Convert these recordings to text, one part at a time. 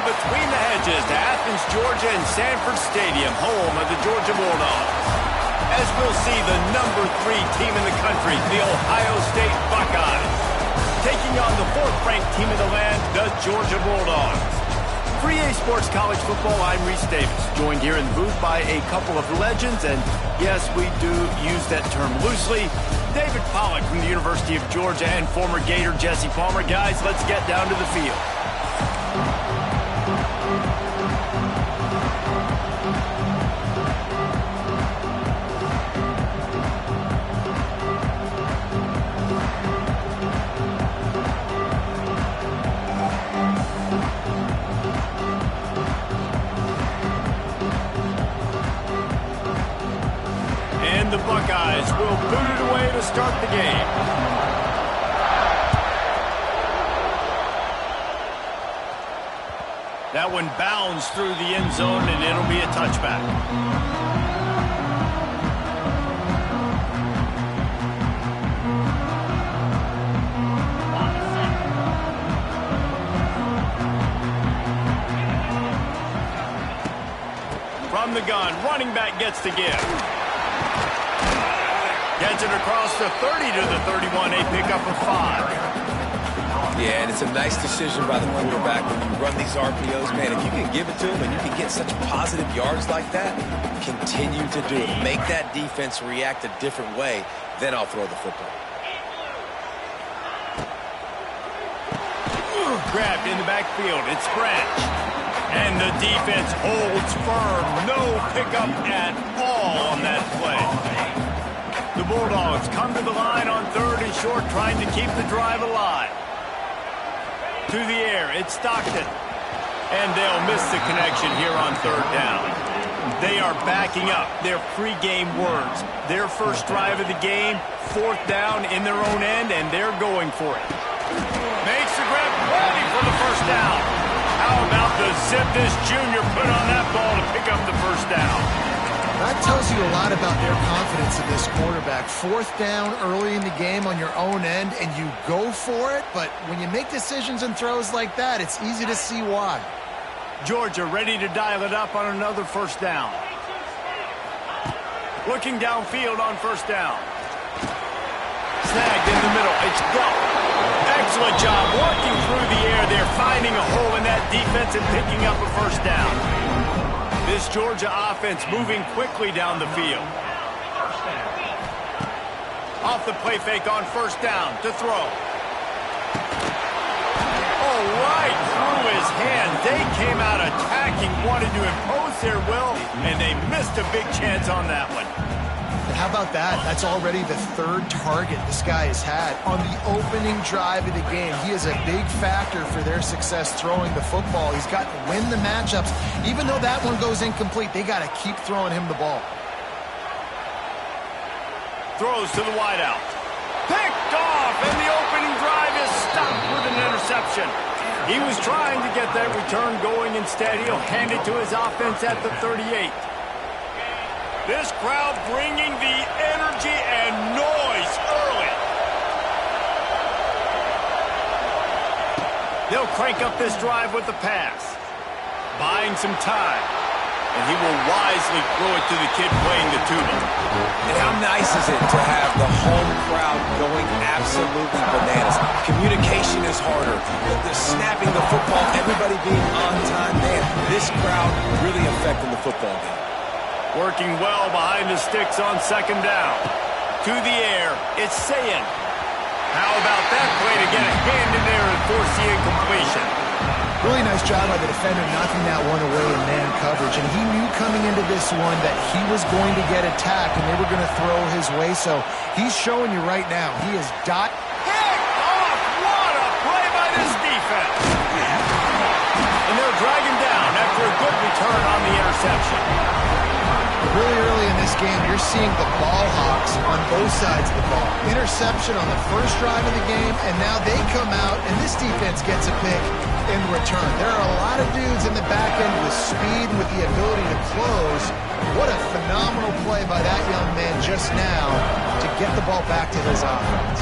between the hedges to Athens, Georgia and Sanford Stadium, home of the Georgia Bulldogs. As we'll see the number 3 team in the country, the Ohio State Buckeyes, taking on the 4th-ranked team in the land, the Georgia Bulldogs. For EA Sports College Football, I'm Reese Davis, joined here in the booth by a couple of legends, and yes, we do use that term loosely. David Pollack from the University of Georgia and former Gator Jesse Palmer. Guys, let's get down to the field. The Buckeyes will boot it away to start the game. That one bounds through the end zone, and it'll be a touchback. From the gun, running back gets to give. Gets it across the 30 to the 31, a pickup of 5. Yeah, and it's a nice decision by the quarterback when you run these RPOs. Man, if you can give it to him and you can get such positive yards like that, continue to do it. Make that defense react a different way, then I'll throw the football. Grabbed in the backfield, it's Branch. And the defense holds firm. No pickup at all on that play. The Bulldogs come to the line on 3rd and short, trying to keep the drive alive. To the air, it's Stockton. And they'll miss the connection here on 3rd down. They are backing up their pregame words. Their first drive of the game, 4th down in their own end, and they're going for it. Makes the grab, ready for the 1st down. How about the zip this junior put on that ball to pick up the 1st down? That tells you a lot about their confidence in this quarterback. 4th down early in the game on your own end, and you go for it, but when you make decisions and throws like that, it's easy to see why. Georgia ready to dial it up on another 1st down. Looking downfield on 1st down. Snagged in the middle. It's Delp. Excellent job working through the air there, finding a hole in that defense and picking up a 1st down. This Georgia offense moving quickly down the field. Off the play fake on 1st down to throw. Oh, right through his hand. They came out attacking, wanted to impose their will, and they missed a big chance on that one. And how about that? That's already the 3rd target this guy has had on the opening drive of the game. He is a big factor for their success throwing the football. He's got to win the matchups. Even though that one goes incomplete, they got to keep throwing him the ball. Throws to the wideout. Picked off, and the opening drive is stopped with an interception. He was trying to get that return going. Instead, he'll hand it to his offense at the 38. This crowd bringing the energy and noise early. They'll crank up this drive with the pass. Buying some time. And he will wisely throw it to the kid playing the tuba. And how nice is it to have the home crowd going absolutely bananas? Communication is harder. The snapping the football, everybody being on time. Man, this crowd really affecting the football game. Working well behind the sticks on 2nd down. To the air, it's Sayin. How about that play to get a hand in there and force the incompletion? Really nice job by the defender knocking that one away in man coverage. And he knew coming into this one that he was going to get attacked and they were going to throw his way. So he's showing you right now. He is dot. Picked off! What a play by this defense! And they're dragging down after a good return on the interception. Really early in this game, you're seeing the ball hawks on both sides of the ball. Interception on the first drive of the game, and now they come out, and this defense gets a pick in return. There are a lot of dudes in the back end with speed and with the ability to close. What a phenomenal play by that young man just now to get the ball back to his offense.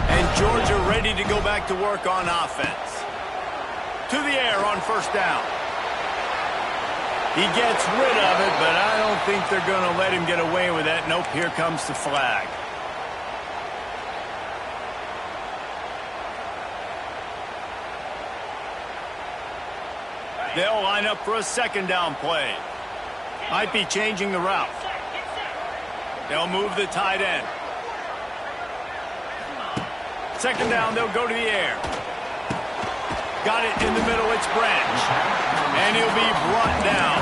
And Georgia ready to go back to work on offense. to the air on first down. He gets rid of it, but I don't think they're going to let him get away with that. Nope, here comes the flag. They'll line up for a second down play. Might be changing the route. They'll move the tight end. Second down, they'll go to the air. Got it in the middle, it's Branch. And he'll be brought down.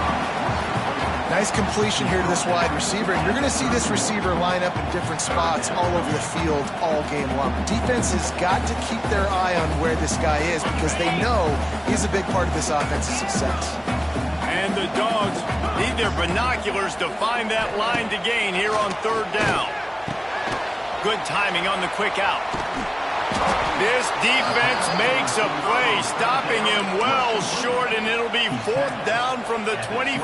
Nice completion here to this wide receiver. And you're going to see this receiver line up in different spots all over the field all game long. Defense has got to keep their eye on where this guy is because they know he's a big part of this offense's success. And the Dogs need their binoculars to find that line to gain here on third down. Good timing on the quick out. This defense makes a play, stopping him well short, and it'll be fourth down from the 24.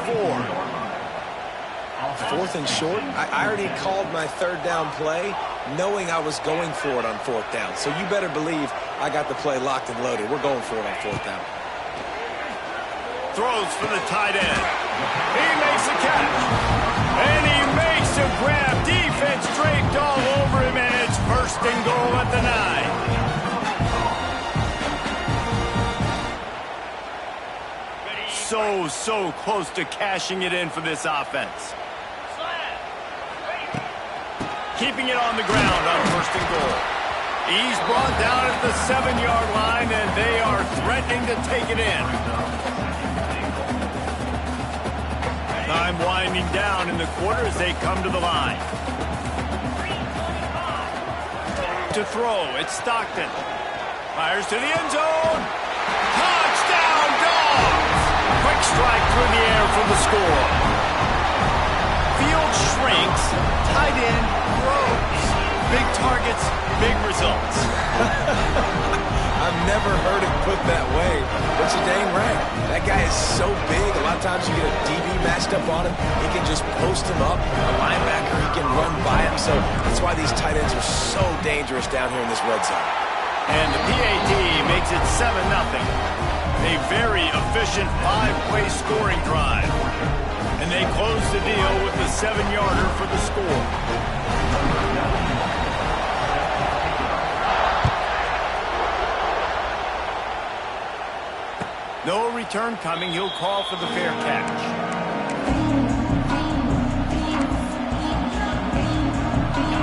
Fourth and short? I already called my third down play knowing I was going for it on fourth down. So you better believe I got the play locked and loaded. We're going for it on fourth down. Throws for the tight end. He makes a catch. And he makes a grab. Defense draped all over him, and it's first and goal at the 9. So close to cashing it in for this offense. Keeping it on the ground on first and goal. He's brought down at the 7-yard line, and they are threatening to take it in. Time winding down in the quarter as they come to the line. To throw, it's Stockton. Fires to the end zone. Touchdown, Dogs! Quick strike through the air for the score. Field shrinks, tight end grows. Big targets, big results. I've never heard it put that way, but you're dang right. That guy is so big, a lot of times you get a DB matched up on him. He can just post him up. A linebacker, he can run by him. So that's why these tight ends are so dangerous down here in this red zone. And the PAT makes it 7-0. A very efficient 5-play scoring drive. And they close the deal with the 7-yarder for the score. No return coming. He'll call for the fair catch.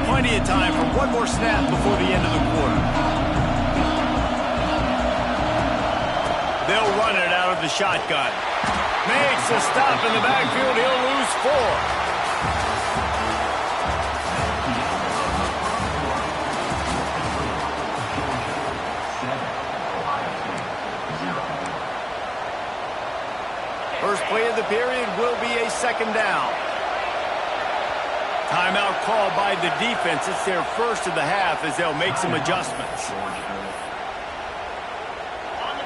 Plenty of time for one more snap before the end of the quarter. They'll run it out of the shotgun. Makes a stop in the backfield. He'll lose 4. First play of the period will be a second down. Timeout called by the defense. It's their first of the half as they'll make some adjustments.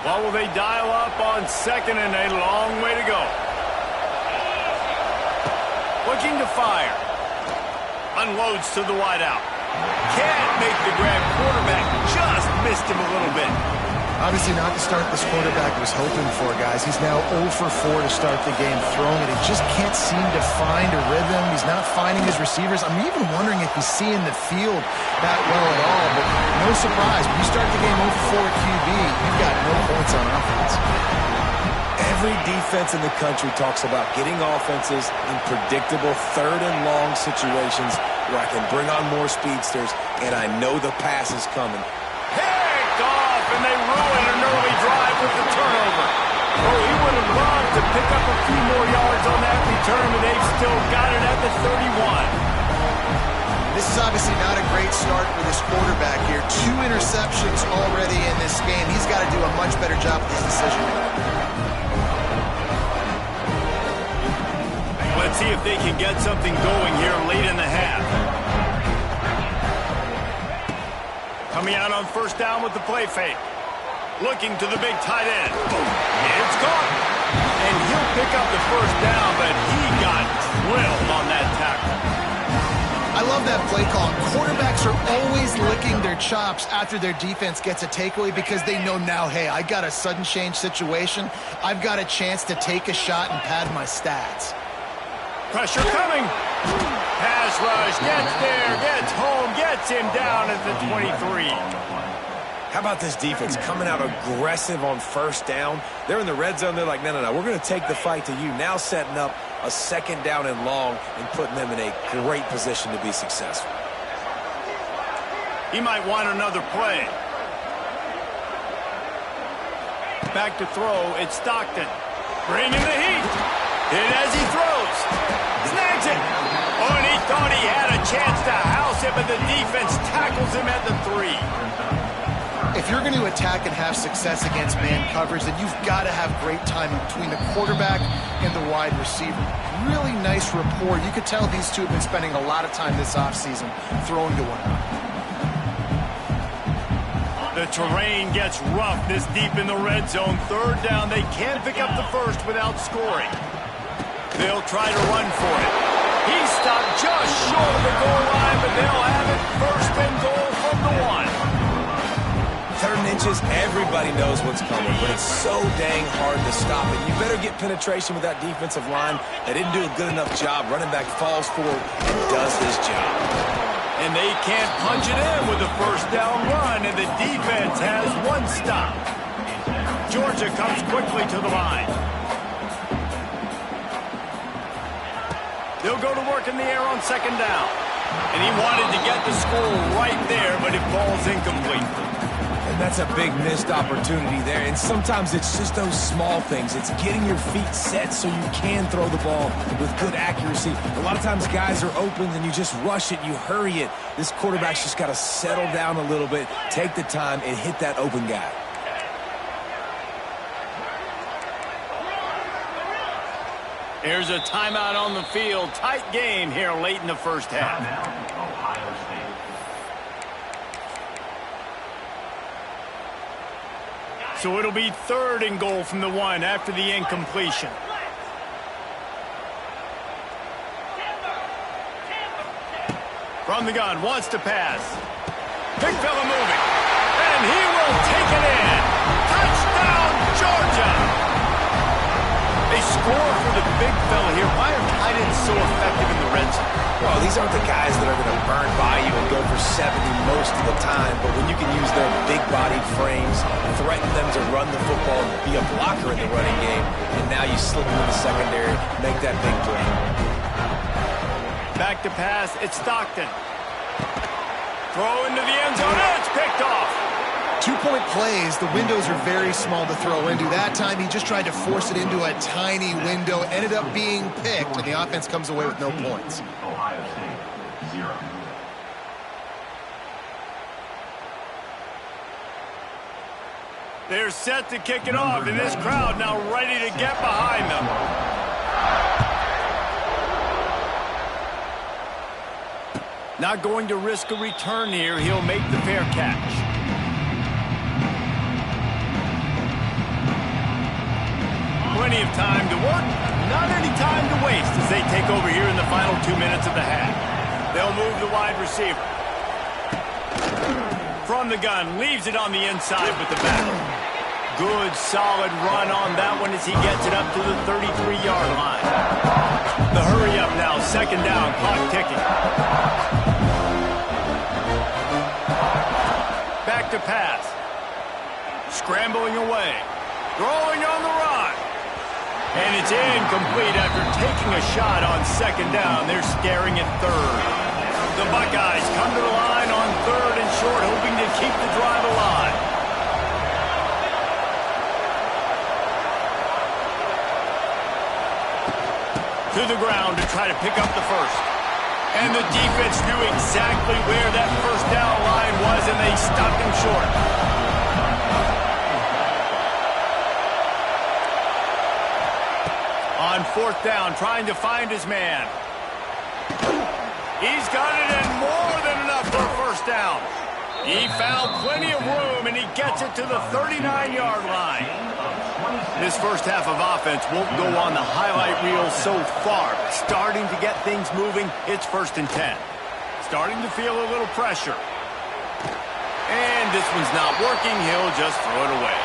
What will they dial up on second and a long way to go? Looking to fire. Unloads to the wideout. Can't make the grab. Quarterback just missed him a little bit. Obviously not the start this quarterback was hoping for, guys. He's now 0 for 4 to start the game throwing it. He just can't seem to find a rhythm. He's not finding his receivers. I'm even wondering if he's seeing the field that well at all. But no surprise. When you start the game 0 for 4 at QB, you've got no points on offense. Every defense in the country talks about getting offenses in predictable third and long situations where I can bring on more speedsters, and I know the pass is coming. Picked off, and they ruin an early drive with the turnover. Oh, he would have loved to pick up a few more yards on that return, but they've still got it at the 31. This is obviously not a great start for this quarterback here. 2 interceptions already in this game. He's got to do a much better job with his decision-making. Let's see if they can get something going here late in the half. Coming out on first down with the play fake. Looking to the big tight end. It's gone. And he'll pick up the first down, but he got drilled on that tackle. I love that play call. Quarterbacks are always licking their chops after their defense gets a takeaway because they know now, hey, I got a sudden change situation. I've got a chance to take a shot and pad my stats. Pressure coming. Pass rush, gets there, gets home, gets him down at the 23. How about this defense coming out aggressive on first down? They're in the red zone. They're like, no, we're going to take the fight to you. Now setting up a second down and long and putting them in a great position to be successful. He might want another play. Back to throw. It's Stockton. Bringing the heat. Hit as he throws. Snags it. Oh, and he thought he had a chance to house it, but the defense tackles him at the 3. If you're going to attack and have success against man coverage, then you've got to have great timing between the quarterback and the wide receiver. Really nice rapport. You could tell these two have been spending a lot of time this offseason throwing to one another. The terrain gets rough this deep in the red zone. Third down, they can't pick up the first without scoring. They'll try to run for it. He stopped just short of the goal line, but they'll have it first and goal from the 1. 3rd and inches, everybody knows what's coming, but it's so dang hard to stop it. You better get penetration with that defensive line. They didn't do a good enough job. Running back falls forward and does his job. And they can't punch it in with a first down run, and the defense has 1 stop. Georgia comes quickly to the line. They'll go to work in the air on second down. And he wanted to get the score right there, but it falls incomplete. And that's a big missed opportunity there. And sometimes it's just those small things. It's getting your feet set so you can throw the ball with good accuracy. A lot of times guys are open and you just rush it, you hurry it. This quarterback's just got to settle down a little bit, take the time, and hit that open guy. Here's a timeout on the field. Tight game here late in the first half. So it'll be 3rd and goal from the 1 after the incompletion. From the gun, wants to pass. Big fella moving. And he will take it in. Touchdown, Georgia! They score for the big fella here. Why are tight ends so effective in the red zone? Well, these aren't the guys that are going to burn by you and go for 70 most of the time, but when you can use their big-bodied frames, threaten them to run the football, be a blocker in the running game, and now you slip into the secondary, make that big play. Back to pass, it's Stockton. Throw into the end zone, and it's picked off. 2-point plays, the windows are very small to throw into. That time, he just tried to force it into a tiny window, ended up being picked, and the offense comes away with no points. Ohio State, 0. They're set to kick it off, and this crowd now ready to get behind them. Not going to risk a return here. He'll make the fair catch. Plenty of time to work, not any time to waste as they take over here in the final 2 minutes of the half. They'll move the wide receiver. From the gun, leaves it on the inside with the back. Good, solid run on that one as he gets it up to the 33-yard line. The hurry up now, second down, clock ticking. Back to pass. Scrambling away. Throwing on the run. And it's incomplete after taking a shot on second down. They're staring at third. The Buckeyes come to the line on 3rd and short, hoping to keep the drive alive. To the ground to try to pick up the first. And the defense knew exactly where that first down line was, and they stopped him short. On 4th down, trying to find his man. He's got it in more than enough for a first down. He found plenty of room, and he gets it to the 39-yard line. This first half of offense won't go on the highlight reel so far, but starting to get things moving. It's 1st and 10. Starting to feel a little pressure. And this one's not working. He'll just throw it away.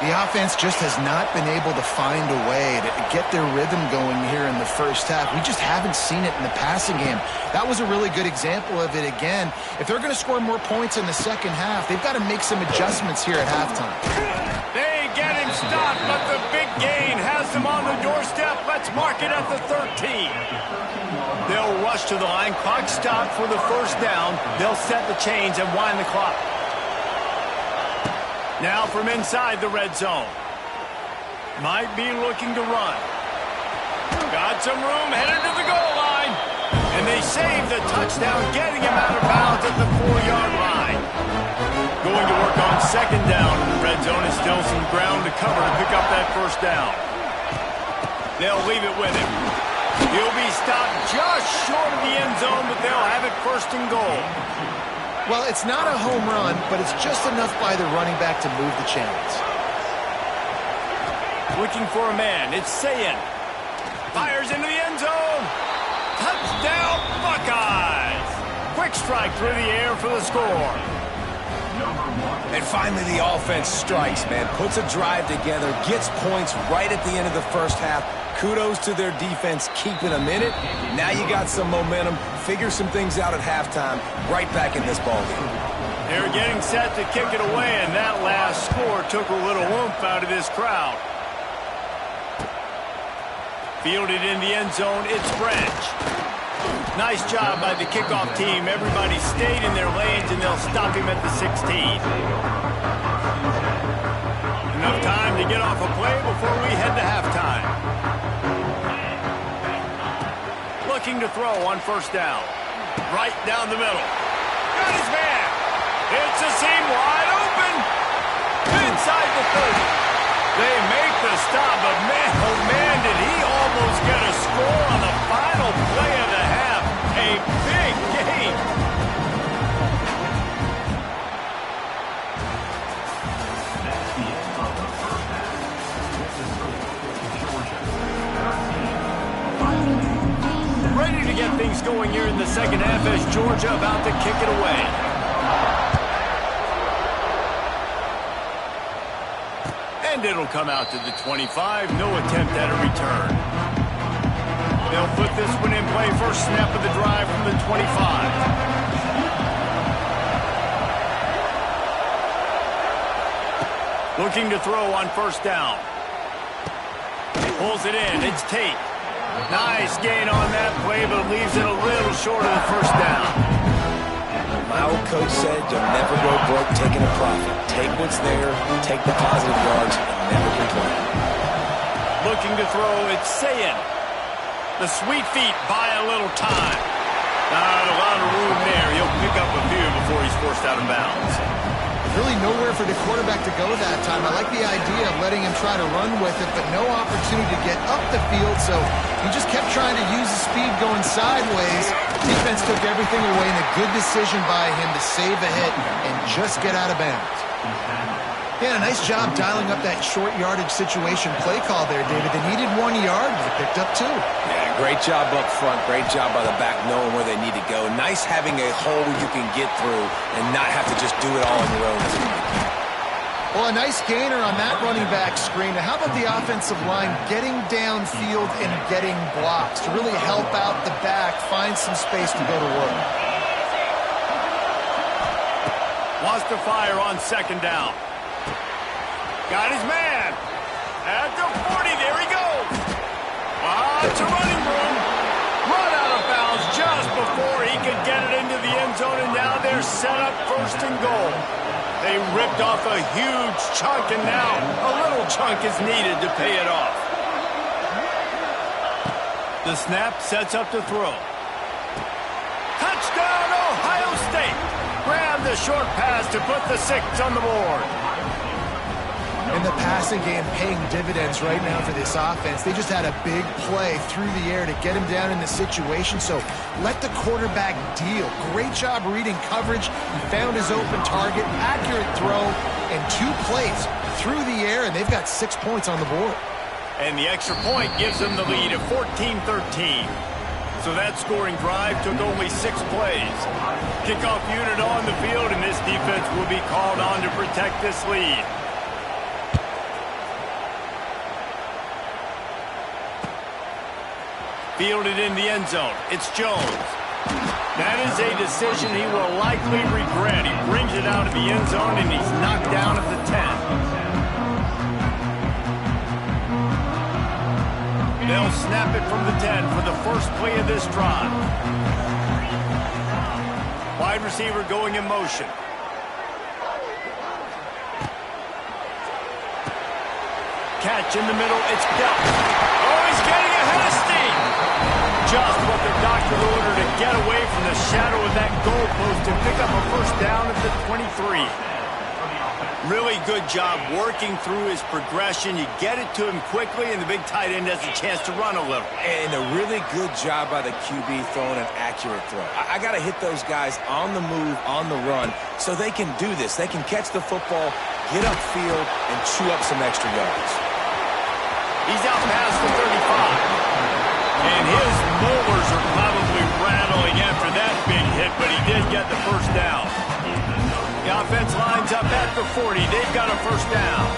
The offense just has not been able to find a way to get their rhythm going here in the first half. We just haven't seen it in the passing game. That was a really good example of it again. If they're going to score more points in the second half, they've got to make some adjustments here at halftime. They get him stopped, but the big gain has them on the doorstep. Let's mark it at the 13. They'll rush to the line. Clock stopped for the first down. They'll set the chains and wind the clock. Now from inside the red zone. Might be looking to run. Got some room, headed to the goal line. And they save the touchdown, getting him out of bounds at the 4-yard line. Going to work on second down. Red zone is still some ground to cover to pick up that first down. They'll leave it with him. He'll be stopped just short of the end zone, but they'll have it first and goal. Well, it's not a home run, but it's just enough by the running back to move the chains. Looking for a man. It's Sayin. Fires into the end zone. Touchdown, Buckeyes. Quick strike through the air for the score. And finally the offense strikes, man. Puts a drive together, gets points right at the end of the first half. Kudos to their defense keeping them in it. Now you got some momentum. Figure some things out at halftime. Right back in this ballgame. They're getting set to kick it away, and that last score took a little oomph out of this crowd. Fielded in the end zone, it's Branch. Nice job by the kickoff team. Everybody stayed in their lanes, and they'll stop him at the 16. Enough time to get off a play before we head to halftime. Looking to throw on first down. Right down the middle. Got his man. It's a seam wide open. Inside the 30. They make the stop, but man, oh man, did he almost get a score on the final play of the half. A big game. That's the end of the first half. This is the Georgia 13. Ready to get things going here in the second half as Georgia about to kick it away. And it'll come out to the 25. No attempt at a return. They'll put this one in play. First snap of the drive from the 25. Looking to throw on first down. Pulls it in. It's Tate. Nice gain on that play, but leaves it a little short of the first down. My old coach said you'll never go broke taking a profit. Take what's there, take the positive yards, and never complain. Looking to throw, it's Sayin. The sweet feet buy a little time. Not a lot of room there. He'll pick up a few before he's forced out of bounds. Really nowhere for the quarterback to go that time. I like the idea of letting him try to run with it, but no opportunity to get up the field, so he just kept trying to use the speed going sideways. Defense took everything away, and a good decision by him to save a hit and just get out of bounds. Yeah, nice job dialing up that short yardage situation play call there, David. They needed 1 yard, they picked up 2. Yeah, great job up front. Great job by the back knowing where they need to go. Nice having a hole you can get through and not have to just do it all on your own. Well, a nice gainer on that running back screen. Now, how about the offensive line getting downfield and getting blocks to really help out the back, find some space to go to work? Wants to fire on second down. Got his man. At the 40, there he goes. It's a running room. Run out of bounds just before he could get it into the end zone, and now they're set up first and goal. They ripped off a huge chunk, and now a little chunk is needed to pay it off. The snap sets up to throw. Touchdown, Ohio State. Grab the short pass to put the 6 on the board. And the passing game paying dividends right now for this offense. They just had a big play through the air to get him down in the situation, so let the quarterback deal. Great job reading coverage. He found his open target, accurate throw, and 2 plays through the air, and they've got 6 points on the board. And the extra point gives them the lead of 14-13. So that scoring drive took only 6 plays. Kickoff unit on the field, and this defense will be called on to protect this lead. Fielded in the end zone. It's Jones. That is a decision he will likely regret. He brings it out of the end zone, and he's knocked down at the 10. They'll snap it from the 10 for the first play of this drive. Wide receiver going in motion. Catch in the middle. It's Bell. Oh, he's getting ahead of steam. Just what the doctor ordered to get away from the shadow of that goalpost and pick up a first down at the 23. Really good job working through his progression. You get it to him quickly, and the big tight end has a chance to run a little. And a really good job by the QB throwing an accurate throw. I got to hit those guys on the move, on the run, so they can do this. They can catch the football, get upfield, and chew up some extra yards. He's out past the 35. And his molars are probably rattling after that big hit, but he did get the first down. The offense lines up at the 40. They've got a first down.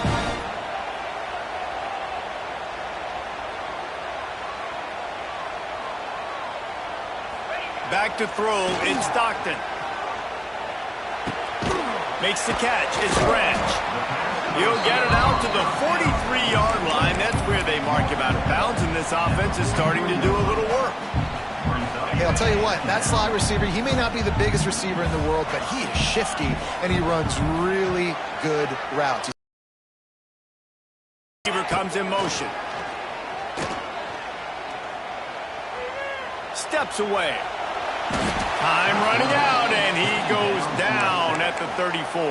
Back to throw. It's Stockton. Makes the catch. It's Branch. He'll get it out to the 43-yard line. That's where they mark him out of bounds, and this offense is starting to do a little work. Hey, I'll tell you what, that slot receiver, he may not be the biggest receiver in the world, but he is shifty, and he runs really good routes. Receiver comes in motion. Steps away. Time running out, and he goes down at the 34.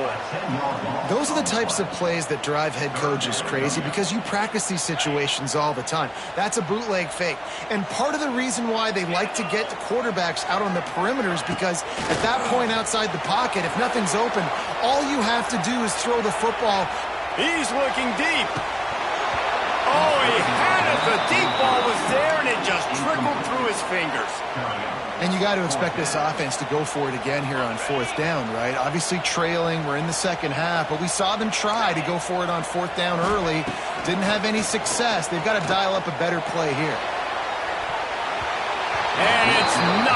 Those are the types of plays that drive head coaches crazy because you practice these situations all the time. That's a bootleg fake. And part of the reason why they like to get quarterbacks out on the perimeters because at that point outside the pocket, if nothing's open, all you have to do is throw the football. He's looking deep. Oh, he had it. The deep ball was there, and it just trickled through his fingers. And you got to expect this offense to go for it again here on 4th down, right? Obviously trailing, we're in the second half, but we saw them try to go for it on 4th down early. Didn't have any success. They've got to dial up a better play here. And it's not